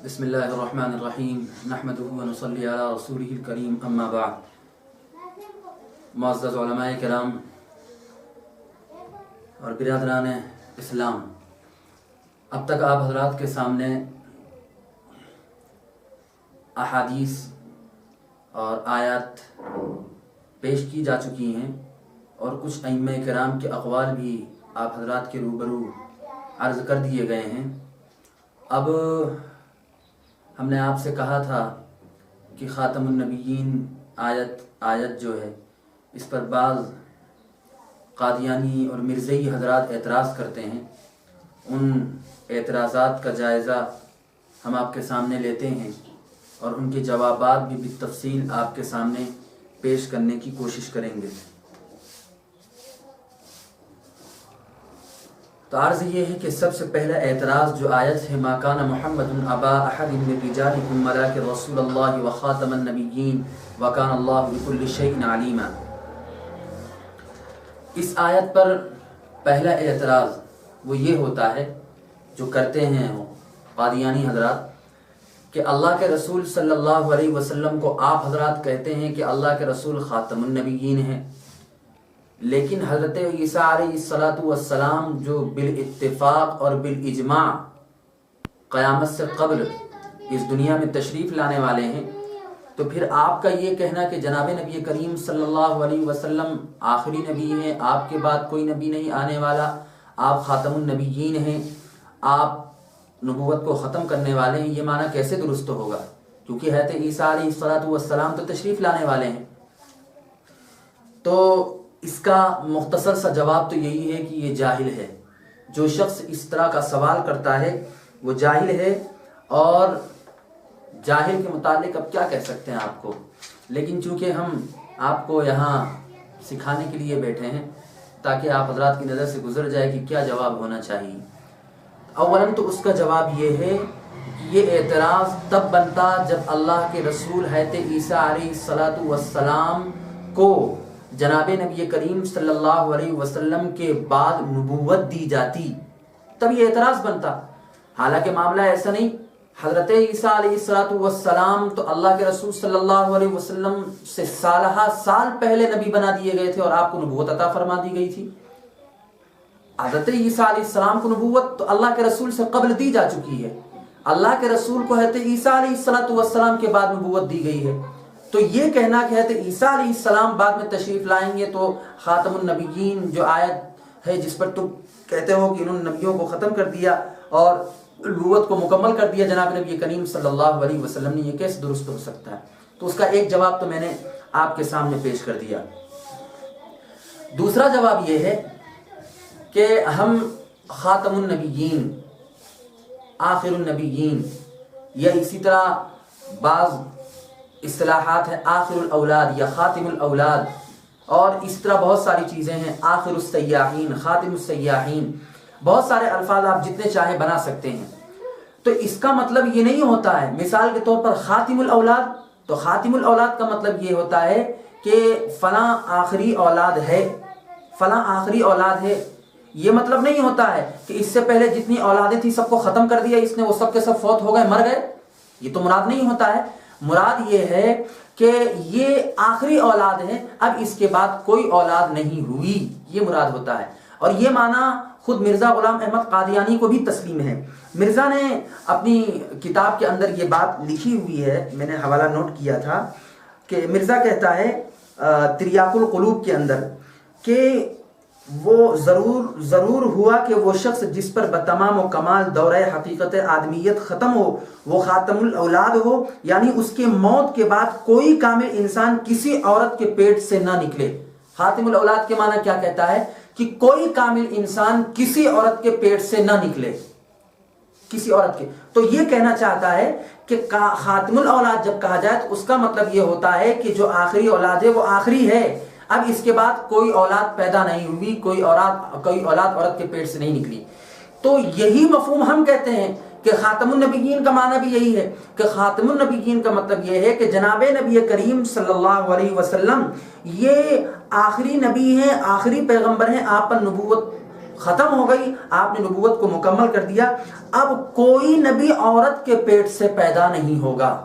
بسم اللہ الرحمن الرحیم نحمدہ و نصلی علی رسولہ الکریم اما بعد۔ معزز علماء کرام اور برادران اسلام، اب تک آپ حضرات کے سامنے احادیث اور آیات پیش کی جا چکی ہیں اور کچھ ائمہ کرام کے اقوال بھی آپ حضرات کے روبرو عرض کر دیے گئے ہیں۔ اب ہم نے آپ سے کہا تھا کہ خاتم النبیین آیت جو ہے اس پر بعض قادیانی اور مرزئی حضرات اعتراض کرتے ہیں۔ ان اعتراضات کا جائزہ ہم آپ کے سامنے لیتے ہیں اور ان کے جوابات بھی بالتفصیل آپ کے سامنے پیش کرنے کی کوشش کریں گے۔ تو عرض یہ ہے کہ سب سے پہلا اعتراض جو آیت ہے، ما کان محمد ابا احد من رجالکم ولکن رسول اللہ وخاتم النبیین وکان اللہ بکل شیء علیما، اس آیت پر پہلا اعتراض وہ یہ ہوتا ہے جو کرتے ہیں قادیانی حضرات کہ اللہ کے رسول صلی اللہ علیہ وسلم کو آپ حضرات کہتے ہیں کہ اللہ کے رسول خاتم النبیین ہیں، لیکن حضرت عیسیٰ علیہ السلام جو بالاتفاق اور بالاجماع قیامت سے قبل اس دنیا میں تشریف لانے والے ہیں، تو پھر آپ کا یہ کہنا کہ جناب نبی کریم صلی اللہ علیہ وسلم آخری نبی ہیں، آپ کے بعد کوئی نبی نہیں آنے والا، آپ خاتم النبیین ہیں، آپ نبوت کو ختم کرنے والے ہیں، یہ معنی کیسے درست ہوگا؟ کیونکہ حضرت عیسیٰ علیہ السلام تو تشریف لانے والے ہیں۔ تو اس کا مختصر سا جواب تو یہی ہے کہ یہ جاہل ہے۔ جو شخص اس طرح کا سوال کرتا ہے وہ جاہل ہے، اور جاہل کے متعلق اب کیا کہہ سکتے ہیں آپ کو، لیکن چونکہ ہم آپ کو یہاں سکھانے کے لیے بیٹھے ہیں تاکہ آپ حضرات کی نظر سے گزر جائے کہ کیا جواب ہونا چاہیے۔ اولاً تو اس کا جواب یہ ہے کہ یہ اعتراض تب بنتا جب اللہ کے رسول حضرت عیسیٰ علیہ السلام کو جناب نبی کریم صلی اللہ علیہ وسلم کے بعد نبوت دی جاتی، تب یہ اعتراض بنتا۔ حالانکہ معاملہ ایسا نہیں، حضرت عیسیٰ علیہ السلام تو اللہ کے رسول صلی اللہ علیہ وسلم سے سالہ سال پہلے نبی بنا دیے گئے تھے اور آپ کو نبوت عطا فرما دی گئی تھی۔ حضرت عیسیٰ علیہ السلام کو نبوت تو اللہ کے رسول سے قبل دی جا چکی ہے، اللہ کے رسول کو حضرت عیسیٰ علیہ السلام کے بعد نبوت دی گئی ہے۔ تو یہ کہنا کہ حضرت عیسیٰ علیہ السلام بعد میں تشریف لائیں گے تو خاتم النبیین جو آیت ہے جس پر تم کہتے ہو کہ انہوں نے نبیوں کو ختم کر دیا اور نبوت کو مکمل کر دیا جناب نبی کریم صلی اللہ علیہ وسلم نے، یہ کیسے درست ہو سکتا ہے؟ تو اس کا ایک جواب تو میں نے آپ کے سامنے پیش کر دیا۔ دوسرا جواب یہ ہے کہ ہم خاتم النبیین، آخر النبیین، یا اسی طرح بعض اصطلاحات ہیں آخر الاولاد یا خاتم الاولاد، اور اس طرح بہت ساری چیزیں ہیں، آخر السیاحین، خاتم السیاحین، بہت سارے الفاظ آپ جتنے چاہیں بنا سکتے ہیں۔ تو اس کا مطلب یہ نہیں ہوتا ہے، مثال کے طور پر خاتم الاولاد، تو خاتم الاولاد کا مطلب یہ ہوتا ہے کہ فلاں آخری اولاد ہے، فلاں آخری اولاد ہے۔ یہ مطلب نہیں ہوتا ہے کہ اس سے پہلے جتنی اولادیں تھیں سب کو ختم کر دیا اس نے، وہ سب کے سب فوت ہو گئے، مر گئے، یہ تو مراد نہیں ہوتا ہے۔ مراد یہ ہے کہ یہ آخری اولاد ہے، اب اس کے بعد کوئی اولاد نہیں ہوئی، یہ مراد ہوتا ہے۔ اور یہ معنی خود مرزا غلام احمد قادیانی کو بھی تسلیم ہے۔ مرزا نے اپنی کتاب کے اندر یہ بات لکھی ہوئی ہے، میں نے حوالہ نوٹ کیا تھا، کہ مرزا کہتا ہے تریاق القلوب کے اندر کہ وہ ضرور ہوا کہ وہ شخص جس پر بتمام و کمال دورہ حقیقت آدمیت ختم ہو وہ خاتم الاولاد ہو، یعنی اس کے موت کے بعد کوئی کامل انسان کسی عورت کے پیٹ سے نہ نکلے۔ خاتم الاولاد کے معنی کیا کہتا ہے کہ کوئی کامل انسان کسی عورت کے پیٹ سے نہ نکلے، کسی عورت کے۔ تو یہ کہنا چاہتا ہے کہ خاتم الاولاد جب کہا جائے تو اس کا مطلب یہ ہوتا ہے کہ جو آخری اولاد ہے وہ آخری ہے، اب اس کے بعد کوئی اولاد پیدا نہیں ہوئی، کوئی اولاد عورت کے پیٹ سے نہیں نکلی۔ تو یہی مفہوم ہم کہتے ہیں کہ خاتم النبیین کا معنی بھی یہی ہے کہ خاتم النبیین کا مطلب یہ ہے کہ جناب نبی کریم صلی اللہ علیہ وسلم یہ آخری نبی ہیں، آخری پیغمبر ہیں، آپ پر نبوت ختم ہو گئی، آپ نے نبوت کو مکمل کر دیا، اب کوئی نبی عورت کے پیٹ سے پیدا نہیں ہوگا،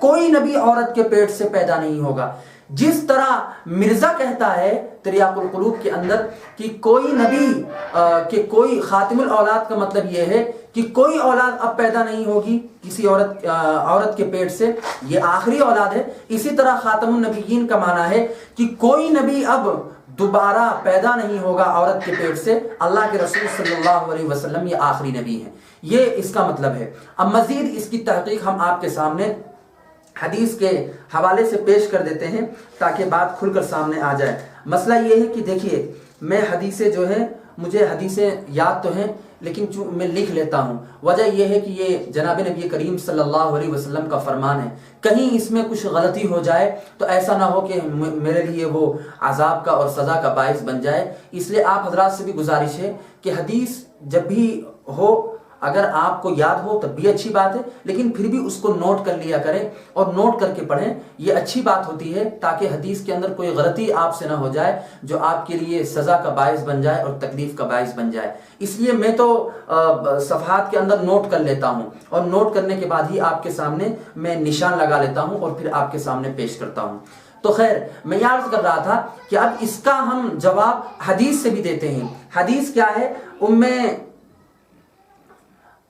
کوئی نبی عورت کے پیٹ سے پیدا نہیں ہوگا۔ جس طرح مرزا کہتا ہے تریاق القلوب کے اندر کہ کوئی نبی کہ کوئی خاتم الاولاد کا مطلب یہ ہے کہ کوئی اولاد اب پیدا نہیں ہوگی کسی عورت کے پیٹ سے، یہ آخری اولاد ہے۔ اسی طرح خاتم النبیین کا معنی ہے کہ کوئی نبی اب دوبارہ پیدا نہیں ہوگا عورت کے پیٹ سے، اللہ کے رسول صلی اللہ علیہ وسلم یہ آخری نبی ہیں، یہ اس کا مطلب ہے۔ اب مزید اس کی تحقیق ہم آپ کے سامنے حدیث کے حوالے سے پیش کر دیتے ہیں تاکہ بات کھل کر سامنے آ جائے۔ مسئلہ یہ ہے کہ دیکھیے، میں حدیثیں جو ہیں، مجھے حدیثیں یاد تو ہیں لیکن میں لکھ لیتا ہوں، وجہ یہ ہے کہ یہ جناب نبی کریم صلی اللہ علیہ وسلم کا فرمان ہے، کہیں اس میں کچھ غلطی ہو جائے تو ایسا نہ ہو کہ میرے لیے وہ عذاب کا اور سزا کا باعث بن جائے۔ اس لیے آپ حضرات سے بھی گزارش ہے کہ حدیث جب بھی ہو، اگر آپ کو یاد ہو تب بھی اچھی بات ہے، لیکن پھر بھی اس کو نوٹ کر لیا کریں اور نوٹ کر کے پڑھیں، یہ اچھی بات ہوتی ہے تاکہ حدیث کے اندر کوئی غلطی آپ سے نہ ہو جائے جو آپ کے لیے سزا کا باعث بن جائے اور تکلیف کا باعث بن جائے۔ اس لیے میں تو صفحات کے اندر نوٹ کر لیتا ہوں اور نوٹ کرنے کے بعد ہی آپ کے سامنے میں نشان لگا لیتا ہوں اور پھر آپ کے سامنے پیش کرتا ہوں۔ تو خیر، میں یہ عرض کر رہا تھا کہ اب اس کا ہم جواب حدیث سے بھی دیتے ہیں۔ حدیث کیا ہے؟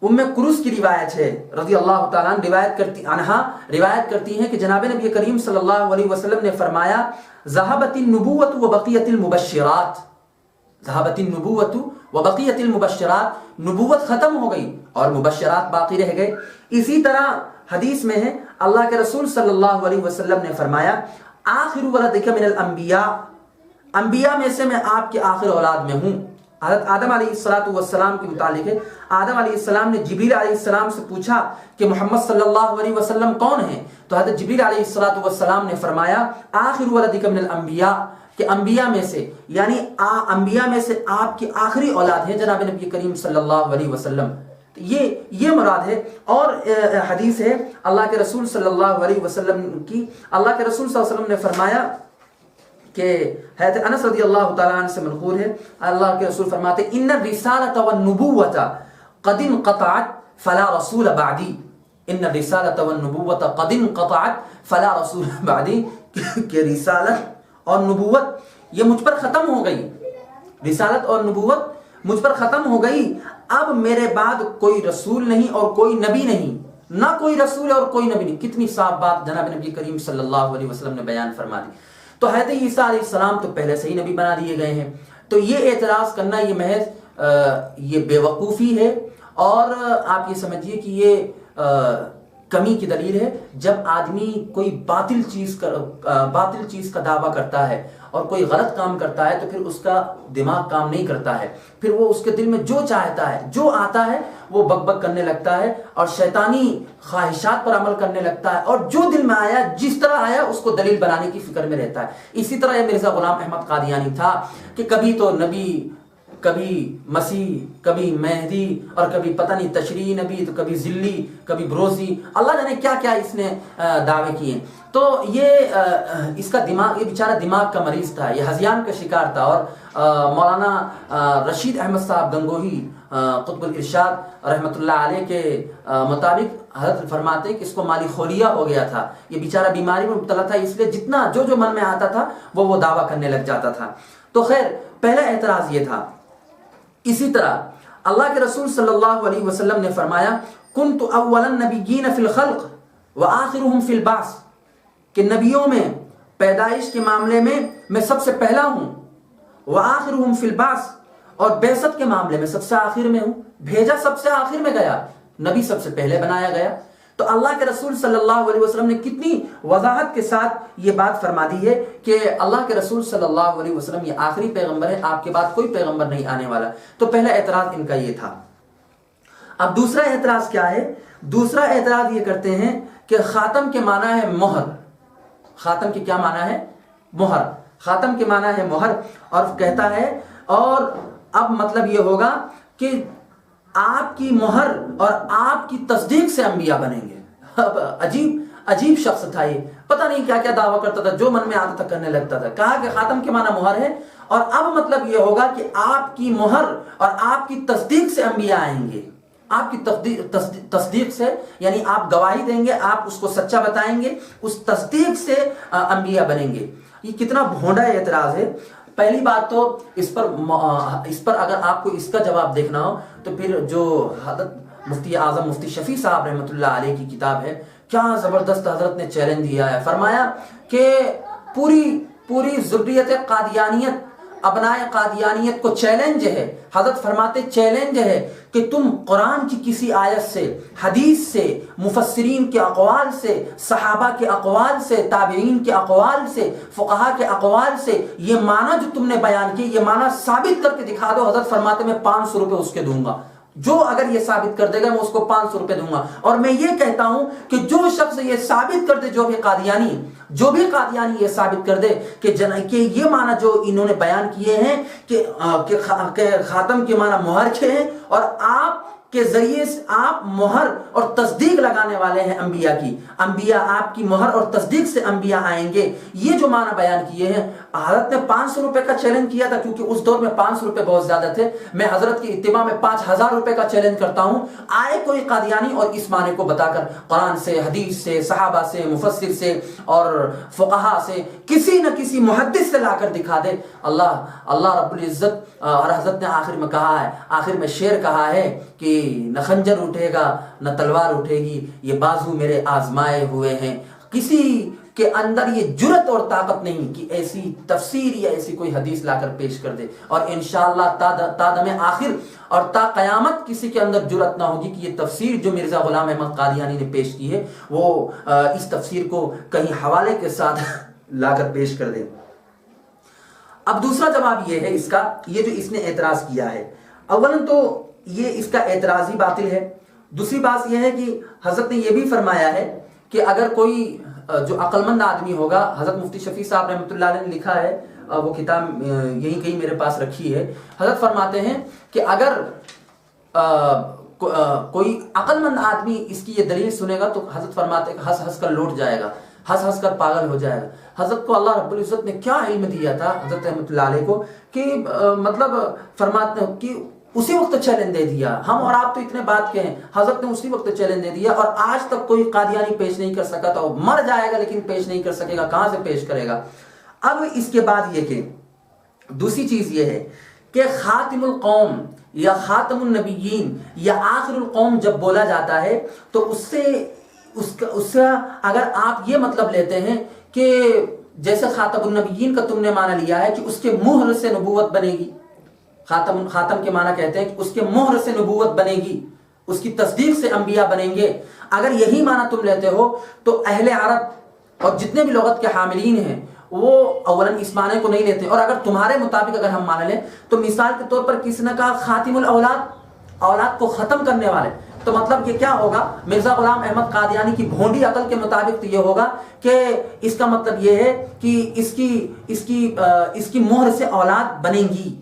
ام کرز کی روایت ہے رضی اللہ تعالیٰ عنہ، روایت کرتی ہیں کہ جناب نبی کریم صلی اللہ علیہ وسلم نے فرمایا، ذہبت النبوۃ وبقیت المبشرات، ذہبت النبوۃ وبقیت المبشرات، نبوت ختم ہو گئی اور مبشرات باقی رہ گئے۔ اسی طرح حدیث میں ہے اللہ کے رسول صلی اللہ علیہ وسلم نے فرمایا، آخر ولدک من الانبیاء، انبیاء میں سے میں آپ کے آخر اولاد میں ہوں۔ حضرت آدم علیہ السلام کے متعلق ہے، آدم علیہ السلام نے جبریل علیہ السلام سے پوچھا کہ محمد صلی اللہ علیہ وسلم کون ہیں؟ تو حضرت جبریل علیہ السلام نے فرمایا، آخر ولدک من الانبیاء، کہ انبیاء میں سے، یعنی انبیاء میں سے آپ کی آخری اولاد ہے جناب نبی کریم صلی اللہ علیہ وسلم، یہ مراد ہے۔ اور حدیث ہے اللہ کے رسول صلی اللہ علیہ وسلم کی، اللہ کے رسول صلی اللہ علیہ وسلم نے فرمایا کہ حضرت انس رضی اللہ تعالیٰ عنہ سے منقول ہے، اللہ کے رسول فرماتے ہیں، ان الرسالۃ والنبوۃ قد انقطعت فلا رسول بعدی، ان الرسالۃ والنبوۃ قد انقطعت فلا رسول بعدی، کہ رسالت اور نبوت یہ مجھ پر ختم ہو گئی، رسالت اور نبوت مجھ پر ختم ہو گئی، اب میرے بعد کوئی رسول نہیں اور کوئی نبی نہیں، نہ کوئی رسول اور کوئی نبی نہیں۔ کتنی صاف بات جناب نبی کریم صلی اللہ علیہ وسلم نے بیان فرما دی۔ تو حضرت عیسیٰ علیہ السلام تو پہلے سے ہی نبی بنا دیے گئے ہیں، تو یہ اعتراض کرنا یہ محض یہ بے وقوفی ہے، اور آپ یہ سمجھیے کہ یہ کمی کی دلیل ہے۔ جب آدمی کوئی باطل چیز کا دعویٰ کرتا ہے اور کوئی غلط کام کرتا ہے تو پھر اس کا دماغ کام نہیں کرتا ہے، پھر وہ اس کے دل میں جو چاہتا ہے، جو آتا ہے وہ بک بک کرنے لگتا ہے اور شیطانی خواہشات پر عمل کرنے لگتا ہے، اور جو دل میں آیا، جس طرح آیا، اس کو دلیل بنانے کی فکر میں رہتا ہے۔ اسی طرح یہ مرزا غلام احمد قادیانی تھا کہ کبھی تو نبی، کبھی مسیح، کبھی مہدی، اور کبھی پتہ نہیں تشریعی نبی، تو کبھی ذلی، کبھی بروزی، اللہ جانے کیا کیا اس نے دعوے کیے۔ تو یہ اس کا دماغ، یہ بیچارہ دماغ کا مریض تھا، یہ ہذیان کا شکار تھا۔ اور مولانا رشید احمد صاحب گنگوہی قطب الارشاد رحمۃ اللہ علیہ کے مطابق حضرت فرماتے کہ اس کو مالی خولیہ ہو گیا تھا، یہ بیچارہ بیماری میں مبتلا تھا، اس لیے جتنا جو من میں آتا تھا وہ دعویٰ کرنے لگ جاتا تھا۔ تو خیر، پہلا اعتراض یہ تھا۔ اسی طرح اللہ کے رسول صلی اللہ علیہ وسلم نے فرمایا، کنت اول النبیین فی الخلق وآخرهم فی البعث، کہ نبیوں میں پیدائش کے معاملے میں سب سے پہلا ہوں، وآخرهم فی البعث، اور بعثت کے معاملے میں سب سے آخر میں ہوں، بھیجا سب سے آخر میں گیا، نبی سب سے پہلے بنایا گیا۔ تو اللہ کے رسول صلی اللہ علیہ وسلم نے کتنی وضاحت کے ساتھ یہ بات فرما دی ہے کہ اللہ کے رسول صلی اللہ علیہ وسلم یہ آخری پیغمبر ہے، آپ کے بعد کوئی پیغمبر نہیں آنے والا۔ تو پہلا اعتراض ان کا یہ تھا۔ اب دوسرا اعتراض کیا ہے؟ دوسرا اعتراض یہ کرتے ہیں کہ خاتم کے معنی ہے مہر۔ خاتم کے کیا معنی ہے؟ مہر۔ خاتم کے معنی ہے مہر، اور کہتا ہے، اور اب مطلب یہ ہوگا کہ آپ کی مہر اور آپ کی تصدیق سے انبیاء بنیں گے۔ اب عجیب شخص تھا یہ، پتہ نہیں کیا کیا دعویٰ کرتا تھا، جو من میں آتا تھا کرنے لگتا تھا۔ کہا کہ خاتم کے معنی مہر ہے، اور اب مطلب یہ ہوگا کہ آپ کی مہر اور آپ کی تصدیق سے انبیاء آئیں گے، آپ کی تصدیق سے، یعنی آپ گواہی دیں گے، آپ اس کو سچا بتائیں گے، اس تصدیق سے انبیاء بنیں گے۔ یہ کتنا بھونڈا اعتراض ہے۔ پہلی بات تو اس پر اگر آپ کو اس کا جواب دیکھنا ہو تو پھر جو حضرت مفتی اعظم مفتی شفیع صاحب رحمۃ اللہ علیہ کی کتاب ہے، کیا زبردست حضرت نے چیلنج دیا ہے۔ فرمایا کہ پوری ذریت قادیانیت، ابنائے قادیانیت کو چیلنج ہے، حضرت فرماتے چیلنج ہے کہ تم قرآن کی کسی آیت سے، حدیث سے، مفسرین کے اقوال سے، صحابہ کے اقوال سے، تابعین کے اقوال سے، فقہا کے اقوال سے یہ معنی جو تم نے بیان کی، یہ معنی ثابت کر کے دکھا دو۔ حضرت فرماتے میں 500 روپے اس کے دوں گا، جو اگر یہ ثابت کر دے گا میں اس کو 500 روپے دوں گا۔ اور میں یہ کہتا ہوں کہ جو شخص یہ ثابت کر دے، جو بھی قادیانی یہ ثابت کر دے کہ یہ معنی جو انہوں نے بیان کیے ہیں کہ خاتم کے معنی مہر کے ہیں، اور آپ کے ذریعے سے آپ مہر اور تصدیق لگانے والے ہیں انبیاء کی، انبیاء آپ کی مہر اور تصدیق سے انبیاء آئیں گے، یہ جو معنی بیان کیے ہیں۔ حضرت نے 500 روپے کا چیلنج کیا تھا، کیونکہ اس دور میں 500 روپے بہت زیادہ تھے۔ میں حضرت کی اتباع میں 5000 روپے کا چیلنج کرتا ہوں، آئے کوئی قادیانی اور اس معنی کو بتا کر قرآن سے، حدیث سے، صحابہ سے، مفسر سے اور فقہا سے، کسی نہ کسی محدث سے لا کر دکھا دے۔ اللہ رب العزت اور حضرت نے آخر میں کہا ہے، آخر میں شعر کہا ہے کہ نہ خنجر اٹھے گا نہ تلوار اٹھے گی، یہ بازو میرے آزمائے ہوئے ہیں۔ کسی کے اندر یہ جرت اور طاقت نہیں کہ ایسی تفسیر یا ایسی کوئی حدیث لا کر پیش کر دے، اور انشاءاللہ تا دم آخر اور تا قیامت کسی کے اندر جرت نہ ہوگی کہ یہ تفسیر جو مرزا غلام احمد قادیانی نے پیش کی ہے وہ اس تفسیر کو کہیں حوالے کے ساتھ لا کر پیش کر دے۔ اب دوسرا جواب یہ ہے اس کا، یہ جو اس نے اعتراض کیا ہے، اولاً تو یہ اس کا اعتراض ہی باطل ہے۔ دوسری بات یہ ہے کہ حضرت نے یہ بھی فرمایا ہے کہ اگر کوئی جو عقل مند آدمی ہوگا، حضرت مفتی شفیع صاحب رحمۃ اللہ علیہ نے لکھا ہے، وہ کتاب یہیں کہیں میرے پاس رکھی ہے، حضرت فرماتے ہیں کہ اگر کوئی عقل مند آدمی اس کی یہ دلیل سنے گا تو حضرت فرماتے ہیں ہنس ہنس کر لوٹ جائے گا، ہنس ہنس کر پاگل ہو جائے گا۔ حضرت کو اللہ رب العزت نے کیا علم دیا تھا حضرت رحمۃ اللہ علیہ کو کہ مطلب فرماتے ہیں کہ اسی وقت چیلنج دے دیا، ہم اور آپ تو اتنے بات کے ہیں، حضرت نے اسی وقت چیلنج دے دیا، اور آج تک کوئی قادیانی پیش نہیں کر سکا تھا، مر جائے گا لیکن پیش نہیں کر سکے گا، کہاں سے پیش کرے گا۔ اب اس کے بعد یہ کہ دوسری چیز یہ ہے کہ خاتم القوم یا خاتم النبیین یا آخر القوم جب بولا جاتا ہے تو اس سے اگر آپ یہ مطلب لیتے ہیں کہ جیسے خاتم النبیین کا تم نے معنی لیا ہے کہ اس کے مہر سے نبوت بنے گی، خاتم کے معنی کہتے ہیں کہ اس کے مہر سے نبوت بنے گی، اس کی تصدیق سے انبیاء بنیں گے۔ اگر یہی معنی تم لیتے ہو تو اہل عرب اور جتنے بھی لغت کے حاملین ہیں وہ اولاً اس معنی کو نہیں لیتے، اور اگر تمہارے مطابق اگر ہم مان لیں تو مثال کے طور پر کسی نے کہا خاتم الاولاد، اولاد کو ختم کرنے والے، تو مطلب یہ کیا ہوگا؟ مرزا غلام احمد قادیانی کی بھونڈی عقل کے مطابق تو یہ ہوگا کہ اس کا مطلب یہ ہے کہ اس کی مہر سے اولاد بنے گی،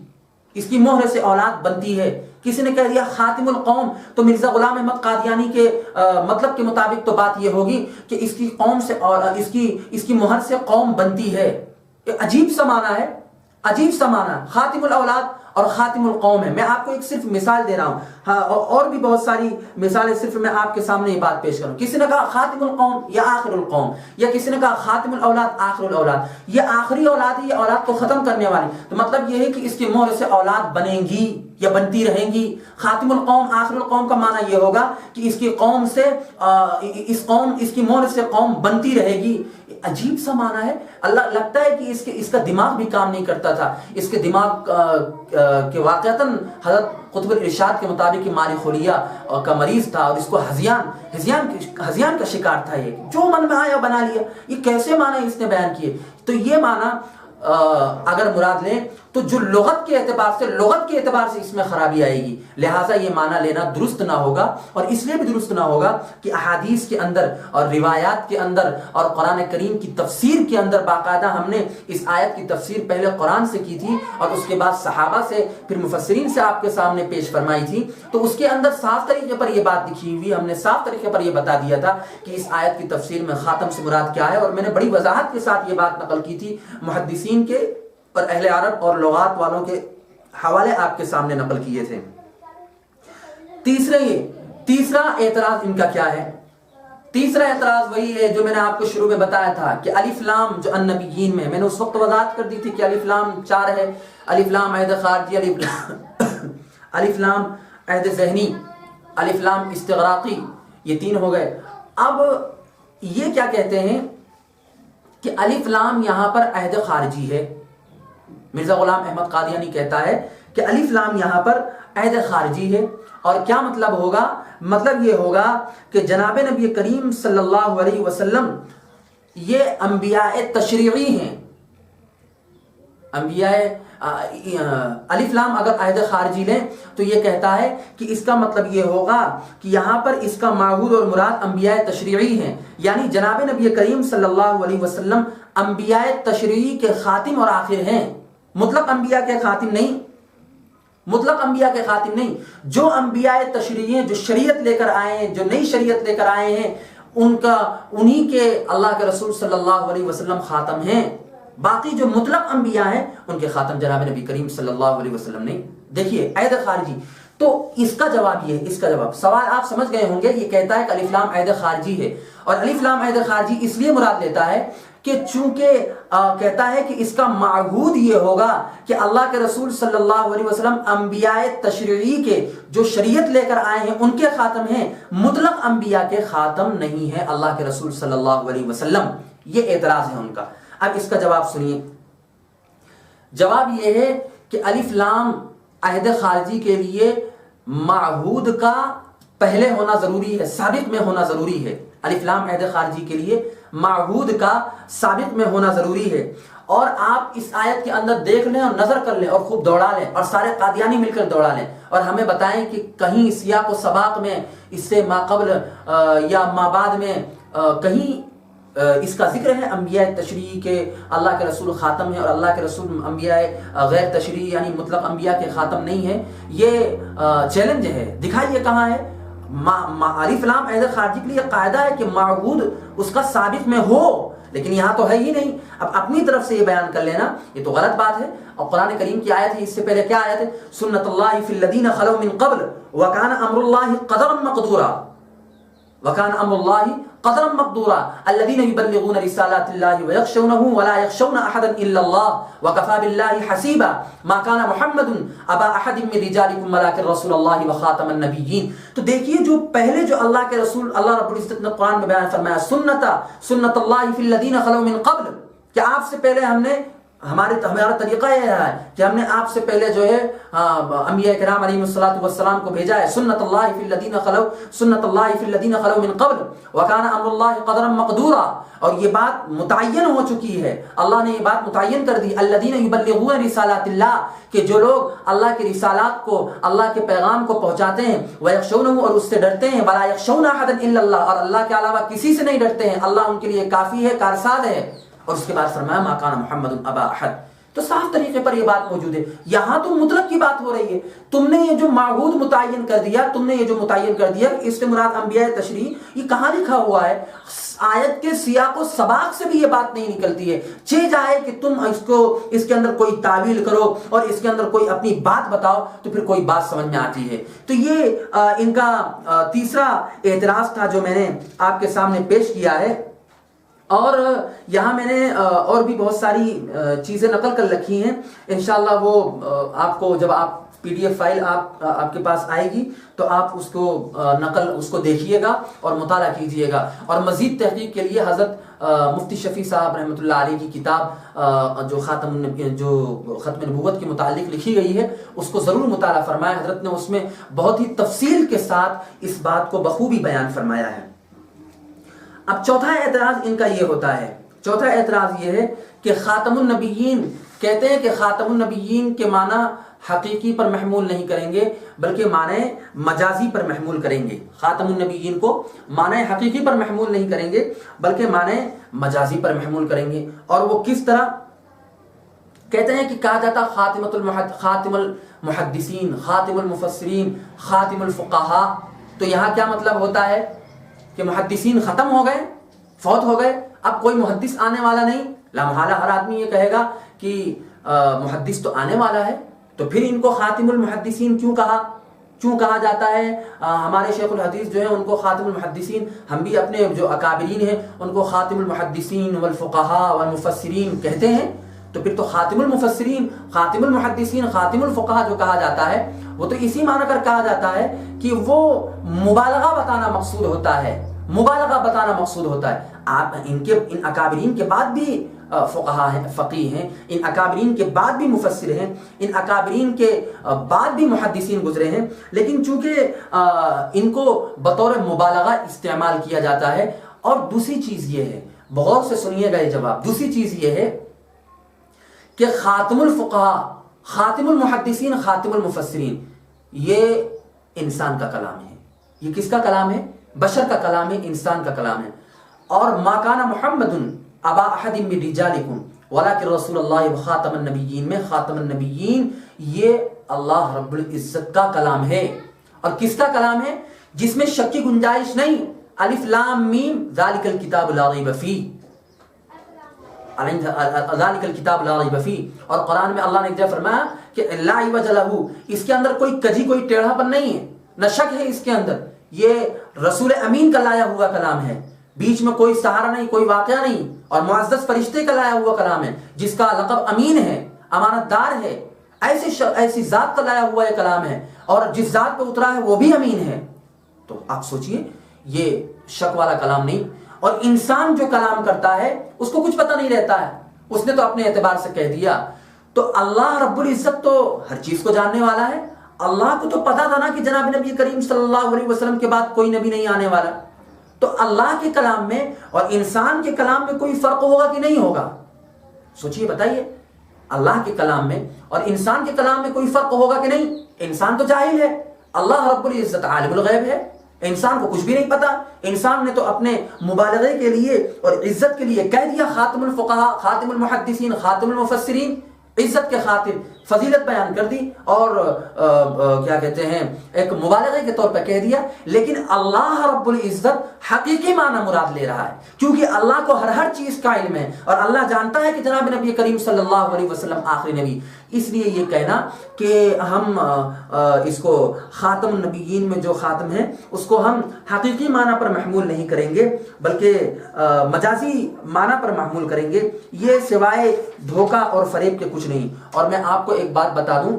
اس کی مہر سے اولاد بنتی ہے۔ کسی نے کہہ دیا خاتم القوم، تو مرزا غلام احمد قادیانی کے مطلب کے مطابق تو بات یہ ہوگی کہ اس کی قوم سے اور اس کی مہر سے قوم بنتی ہے۔ عجیب سا معنی ہے، عجیب سا معنی، خاتم الاولاد اور خاتم القوم ہے۔ میں آپ کو ایک صرف مثال دے رہا ہوں، ہاں اور بھی بہت ساری مثالیں، صرف میں آپ کے سامنے یہ بات پیش کروں۔ کسی نے کہا خاتم القوم یا آخر القوم، یا کسی نے کہا خاتم الاولاد آخر الاولاد، یہ آخری اولاد ہے، یہ اولاد کو ختم کرنے والی، تو مطلب یہ ہے کہ اس کی مہر سے اولاد بنے گی یا بنتی رہیں گی۔ خاتم القوم آخر القوم کا معنی یہ ہوگا کہ اس کی قوم سے اس کی مہر سے قوم بنتی رہے گی۔ عجیب سا معنی ہے، اللہ لگتا ہے کہ اس کا دماغ بھی کام نہیں کرتا تھا، اس کے دماغ کے واقعتاً حضرت قطب الارشاد کے مطابق ماری خلیہ کا مریض تھا، اور اس کو ہذیان کا شکار تھا، یہ جو من میں آیا بنا لیا۔ یہ کیسے معنی اس نے بیان کیے؟ تو یہ معنی اگر مراد لیں تو جو لغت کے اعتبار سے اس میں خرابی آئے گی، لہٰذا یہ معنی لینا درست نہ ہوگا، اور اس لیے بھی درست نہ ہوگا کہ احادیث کے اندر اور روایات کے اندر اور قرآن کریم کی تفسیر کے اندر باقاعدہ ہم نے اس آیت کی تفسیر پہلے قرآن سے کی تھی اور اس کے بعد صحابہ سے، پھر مفسرین سے آپ کے سامنے پیش فرمائی تھی، تو اس کے اندر صاف طریقے پر یہ بات لکھی ہوئی، ہم نے صاف طریقے پر یہ بتا دیا تھا کہ اس آیت کی تفسیر میں خاتم سے مراد کیا ہے، اور میں نے بڑی وضاحت کے ساتھ یہ بات نقل کی تھی محدثین کے اور اہل عرب اور لغات والوں کے حوالے آپ کے سامنے نقل کیے تھے۔ تیسرا اعتراض ان کا کیا ہے؟ تیسرا اعتراض وہی ہے جو میں نے آپ کو شروع میں بتایا تھا کہ الف لام جو النبیین میں نے اس وقت وضاحت کر دی تھی کہ الف لام 4 ہے، الف لام عہد خارجی، الف لام عہد ذہنی، الف لام استغراقی، یہ 3 ہو گئے۔ اب یہ کیا کہتے ہیں کہ الف لام یہاں پر عہد خارجی ہے۔ مرزا غلام احمد قادیانی کہتا ہے کہ الف لام یہاں پر عہد خارجی ہے، اور کیا مطلب ہوگا؟ مطلب یہ ہوگا کہ جناب نبی کریم صلی اللہ علیہ وسلم یہ انبیاء تشریعی ہیں۔ انبیاء الف لام اگر عہد خارجی لیں تو یہ کہتا ہے کہ اس کا مطلب یہ ہوگا کہ یہاں پر اس کا معہود اور مراد انبیاء تشریعی ہیں، یعنی جناب نبی کریم صلی اللہ علیہ وسلم انبیاء تشریعی کے خاتم اور آخر ہیں، مطلق انبیاء کے خاتم نہیں، مطلق انبیاء کے خاتم نہیں۔ جو انبیاء تشریعی ہیں، جو شریعت لے کر آئے ہیں، جو نئی شریعت لے کر آئے ہیں، انہی کے اللہ کے رسول صلی اللہ علیہ وسلم خاتم ہیں۔ باقی جو مطلق انبیاء ہیں ان کے خاتم جناب نبی کریم صلی اللہ علیہ وسلم نہیں۔ دیکھیے عہد خارجی، تو اس کا جواب یہ ہے، اس کا جواب سوال آپ سمجھ گئے ہوں گے۔ یہ کہتا ہے کہ الف لام عہد خارجی ہے، اور الف لام عہد خارجی اس لیے مراد لیتا ہے کہ چونکہ کہتا ہے کہ اس کا معہود یہ ہوگا کہ اللہ کے رسول صلی اللہ علیہ وسلم انبیاء تشریعی کے جو شریعت لے کر آئے ہیں ان کے خاتم ہیں، مطلق انبیاء کے خاتم نہیں ہے اللہ کے رسول صلی اللہ علیہ وسلم۔ یہ اعتراض ہے ان کا۔ اب اس کا جواب سنیے۔ جواب یہ ہے کہ الف لام عہد خارجی کے لیے معہود کا پہلے ہونا ضروری ہے، سابق میں ہونا ضروری ہے۔ الف لام عہد خارجی کے لیے معہود کا سابق میں ہونا ضروری ہے۔ اور آپ اس آیت کے اندر دیکھ لیں اور نظر کر لیں اور خوب دوڑا لیں، اور سارے قادیانی مل کر دوڑا لیں اور ہمیں بتائیں کہ کہیں سیاق و سباق میں اس سے ما قبل یا ما بعد میں کہیں اس کا ذکر ہے انبیاء تشریعی کے اللہ کے رسول خاتم ہے اور اللہ کے رسول انبیاء غیر تشریعی یعنی مطلق انبیاء کے خاتم نہیں ہے؟ یہ چیلنج ہے، دکھائیے کہاں ہے۔ الف لام عہد خارجی کے لیے قاعدہ ہے کہ معہود اس کا سابق میں ہو، لیکن یہاں تو ہے ہی نہیں۔ اب اپنی طرف سے یہ بیان کر لینا یہ تو غلط بات ہے۔ اور قرآن کریم کی آیت ہے، اس سے پہلے کیا آیت ہے؟ سنت اللہ فی الذین خلو من قبل وکان امر اللہ قدرا مقدورا، وکان امر اللہ قدرا مقدورا الذین یبلغون رسالات اللہ ویخشونہ ولا یخشون احدا الا اللہ وکفی باللہ حسیبا ما کان محمد ابا احد من رجالکم ولکن رسول اللہ وخاتم النبیین۔ تو دیکھیے جو پہلے جو اللہ کے رسول اللہ رب العزت نے قرآن میں بیان فرمایا سنت اللہ فی الذین خلو من قبل، کہ آپ سے پہلے ہم نے ہمارا طریقہ یہ ہے کہ ہم نے آپ سے پہلے جو ہے انبیاء کرام علیہ الصلوۃ والسلام کو بھیجا ہے۔ سنت اللہ فی الذین خلو من قبل وکان امر اللہ قدرا مقدورا، اور یہ بات متعین ہو چکی ہے، اللہ نے یہ بات متعین کر دی۔ الذین یبلغون رسالات اللہ، کہ جو لوگ اللہ کے رسالات کو، اللہ کے پیغام کو پہنچاتے ہیں، ویخشونہ اور اس سے ڈرتے ہیں، ولا یخشون احدا الا اللہ اور اللہ کے علاوہ کسی سے نہیں ڈرتے ہیں، اللہ ان کے لیے کافی ہے، کارساز ہے۔ اور اس کے بعد فرمایا ما کان محمد ابا احد، تو صاف طریقے پر یہ بات موجود ہے۔ یہاں تو مطلق کی بات ہو رہی ہے، تم نے یہ جو معہود متعین کر دیا، تم نے یہ جو متعین کر دیا کہ اس سے مراد انبیاء تشریع، یہ کہاں لکھا ہوا ہے؟ آیت کے سیاق و سباق سے بھی یہ بات نہیں نکلتی ہے۔ چہ جائے کہ تم اس کے اندر کوئی تعویل کرو اور اس کے اندر کوئی اپنی بات بتاؤ تو پھر کوئی بات سمجھ میں آتی ہے۔ تو یہ ان کا تیسرا اعتراض تھا جو میں نے آپ کے سامنے پیش کیا ہے۔ اور یہاں میں نے اور بھی بہت ساری چیزیں نقل کر رکھی ہیں، انشاءاللہ وہ آپ کو جب آپ PDF فائل آپ کے پاس آئے گی تو آپ اس کو نقل اس کو دیکھیے گا اور مطالعہ کیجئے گا۔ اور مزید تحقیق کے لیے حضرت مفتی شفیع صاحب رحمۃ اللہ علیہ کی کتاب جو ختم نبوت کے متعلق لکھی گئی ہے اس کو ضرور مطالعہ فرمائیں۔ حضرت نے اس میں بہت ہی تفصیل کے ساتھ اس بات کو بخوبی بیان فرمایا ہے۔ اب چوتھا اعتراض ان کا یہ ہوتا ہے، چوتھا اعتراض یہ ہے کہ خاتم النبیین، کہتے ہیں کہ خاتم النبیین کے معنی حقیقی پر محمول نہیں کریں گے بلکہ معنی مجازی پر محمول کریں گے۔ خاتم النبیین کو معنی حقیقی پر محمول نہیں کریں گے بلکہ معنی مجازی پر محمول کریں گے۔ اور وہ کس طرح؟ کہتے ہیں کہ کہا جاتا خاتم المحدثین، خاتم المفسرین، خاتم الفقہاء، تو یہاں کیا مطلب ہوتا ہے کہ محدثین ختم ہو گئے، فوت ہو گئے، اب کوئی محدث آنے والا نہیں؟ لا محالہ ہر آدمی یہ کہے گا کہ محدث تو آنے والا ہے، تو پھر ان کو خاتم المحدثین کیوں کہا جاتا ہے؟ ہمارے شیخ الحدیث جو ہیں ان کو خاتم المحدثین، ہم بھی اپنے جو اکابرین ہیں ان کو خاتم المحدثین والفقہاء والمفسرین کہتے ہیں، تو پھر تو خاتم المفسرین، خاتم المحدثین، خاتم الفقہاء جو کہا جاتا ہے وہ تو اسی معنی کر کہا جاتا ہے کہ وہ مبالغہ بتانا مقصود ہوتا ہے، مبالغہ بتانا مقصود ہوتا ہے۔ آپ ان اکابرین کے بعد بھی فقہاء ہیں، فقیہ ہیں، ان اکابرین کے بعد بھی مفسر ہیں، ان اکابرین کے بعد بھی محدثین گزرے ہیں، لیکن چونکہ ان کو بطور مبالغہ استعمال کیا جاتا ہے۔ اور دوسری چیز یہ ہے، غور سے سنیے گا یہ جواب، دوسری چیز یہ ہے کہ خاتم الفقہاء، خاتم المحدثین، خاتم المفسرین، یہ انسان کا کلام ہے۔ یہ کس کا کلام ہے؟ بشر کا کلام ہے، انسان کا کلام ہے۔ اور ما کان محمد ابا احد من رجالکم ولکن رسول اللہ خاتم النبیین میں خاتم النبیین یہ اللہ رب العزت کا کلام ہے۔ اور کس کا کلام ہے؟ جس میں شک کی گنجائش نہیں۔ الف لام میم ذالک الکتاب لا ریب فیہ، ذالک الکتاب لا ریب فیہ۔ اور قرآن میں اللہ نے ایک جگہ فرمایا کہ لا عوج لہ، اس کے اندر کوئی کجی، کوئی ٹیڑھا پن نہیں ہے، نہ شک ہے اس کے اندر۔ یہ رسول امین کا لایا ہوا کلام ہے، بیچ میں کوئی سہارا نہیں، کوئی واقعہ نہیں، اور معزز فرشتے کا لایا ہوا کلام ہے جس کا لقب امین ہے، امانت دار ہے، ایسی ذات کا لایا ہوا یہ کلام ہے، اور جس ذات پہ اترا ہے وہ بھی امین ہے۔ تو آپ سوچئے یہ شک والا کلام نہیں۔ اور انسان جو کلام کرتا ہے اس کو کچھ پتہ نہیں رہتا ہے، اس نے تو اپنے اعتبار سے کہہ دیا۔ تو اللہ رب العزت تو ہر چیز کو جاننے والا ہے۔ اللہ کو تو پتا تھا نا کہ جناب نبی کریم صلی اللہ علیہ وسلم کے بعد کوئی نبی نہیں آنے والا، تو اللہ کے کلام میں اور انسان کے کلام میں کوئی فرق ہوگا کہ نہیں ہوگا؟ سوچئے بتائیے، اللہ کے کلام میں اور انسان کے کلام میں کوئی فرق ہوگا کہ نہیں؟ انسان تو جاہل ہے، اللہ رب العزت عالم الغیب ہے، انسان کو کچھ بھی نہیں پتا۔ انسان نے تو اپنے مبالغے کے لیے اور عزت کے لیے کہہ دیا خاتم الفقہاء، خاتم المحدثین، خاتم المفسرین، عزت کے خاطر فضیلت بیان کر دی، اور کیا کہتے ہیں، ایک مبالغے کے طور پہ کہہ دیا۔ لیکن اللہ رب العزت حقیقی معنی مراد لے رہا ہے، کیونکہ اللہ کو ہر چیز کا علم ہے، اور اللہ جانتا ہے کہ جناب نبی کریم صلی اللہ علیہ وسلم آخری نبی۔ اس لیے یہ کہنا کہ ہم اس کو خاتم النبیین میں جو خاتم ہے اس کو ہم حقیقی معنی پر محمول نہیں کریں گے بلکہ مجازی معنی پر محمول کریں گے، یہ سوائے دھوکہ اور فریب کے کچھ نہیں۔ اور میں آپ کو ایک بات بتا دوں،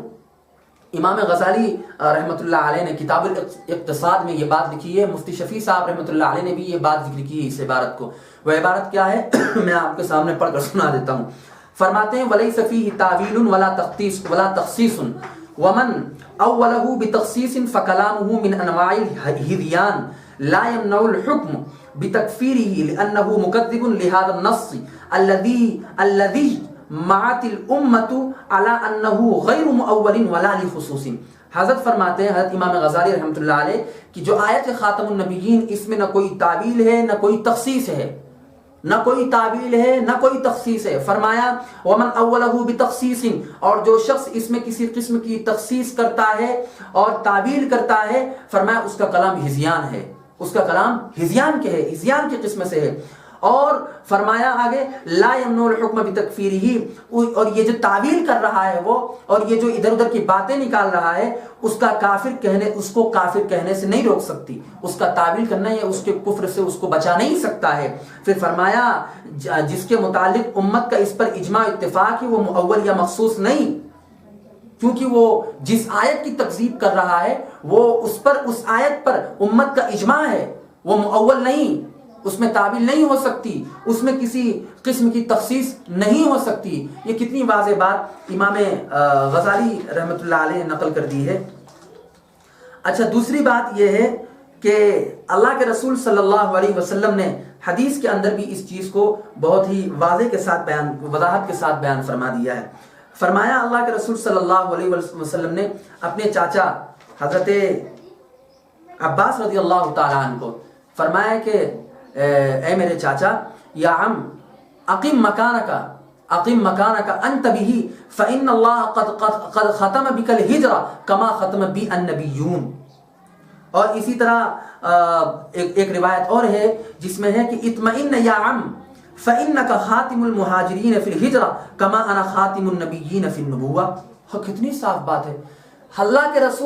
امام غزالی رحمۃ اللہ علیہ نے کتاب الاقتصاد میں یہ بات لکھی ہے، مفتی شفیع صاحب رحمۃ اللہ علیہ نے بھی یہ بات ذکر کی ہے اس عبارت کو۔ وہ عبارت کیا ہے میں آپ کے سامنے پڑھ کر سنا دیتا ہوں۔ فرماتے ہیں وَلَيْسَ فِيهِ تَعْوِيلٌ وَلَا تَخْصِيصٌ وَمَنْ أَوَّلَهُ بِتَخْصِيصٍ فَكَلَامُهُ مِنْ أَنْوَاعِ الْهِذْيَانِ لَا يَمْنَعُ الْحُكْمُ بِتَكْفِيرِهِ لِأَنَّهُ مُكَذِّبٌ لِهَذَا النَّصِّ الَّذِي مَعَتِ الْأُمَّةُ عَلَىٰ أَنَّهُ غَيْرُ مُؤَوَّلٍ وَلَا لِخُصُوصٍ۔ حضرت فرماتے ہیں، حضرت امام غزالی رحمۃ اللہ علیہ، کہ جو آیت خاتم النبیین اس میں نہ کوئی تعویل ہے نہ کوئی تخصیص ہے، نہ کوئی تعویل ہے نہ کوئی تخصیص ہے۔ فرمایا ومن اولہ بتخصیص، اور جو شخص اس میں کسی قسم کی تخصیص کرتا ہے اور تعویل کرتا ہے، فرمایا اس کا کلام ہذیان ہے، اس کا کلام ہذیان کے ہے، ہذیان کی قسم سے ہے۔ اور فرمایا آگے لا یمنع الحکم بتکفیرہ، اور یہ جو تعویل کر رہا ہے وہ، اور یہ جو ادھر ادھر کی باتیں نکال رہا ہے، اس کو کافر کہنے سے نہیں روک سکتی، اس کا تعویل کرنا یا اس کے کفر سے اس کو بچا نہیں سکتا ہے۔ پھر فرمایا جس کے متعلق امت کا اس پر اجماع اتفاق ہے وہ مؤول یا مخصوص نہیں، کیونکہ وہ جس آیت کی تکذیب کر رہا ہے وہ اس آیت پر امت کا اجماع ہے، وہ مؤول نہیں، اس میں تعبیر نہیں ہو سکتی، اس میں کسی قسم کی تخصیص نہیں ہو سکتی۔ یہ کتنی واضح بات امام غزالی رحمۃ اللہ علیہ نے نقل کر دی ہے۔ اچھا، دوسری بات یہ ہے کہ اللہ کے رسول صلی اللہ علیہ وسلم نے حدیث کے اندر بھی اس چیز کو بہت ہی واضح کے ساتھ وضاحت کے ساتھ بیان فرما دیا ہے۔ فرمایا اللہ کے رسول صلی اللہ علیہ وسلم نے اپنے چاچا حضرت عباس رضی اللہ تعالیٰ عنہ کو فرمایا کہ اے میرے چاچا، یا عم اقم مکانک انت بہ فإن اللہ قد ختم بک الہجرہ کما ختم بی النبیون۔ اور اسی طرح ایک روایت اور ہے جس میں ہے کہ اطمئن یا عم فَإِنَّكَ خَاتِمُ الْمُهَاجِرِينَ فِي الْهِجْرَةِ كَمَا أَنَا خَاتِمُ النَّبِيِّينَ فِي النُّبُوَّةِ۔ کتنی صاف بات ہے، اللہ کے رسول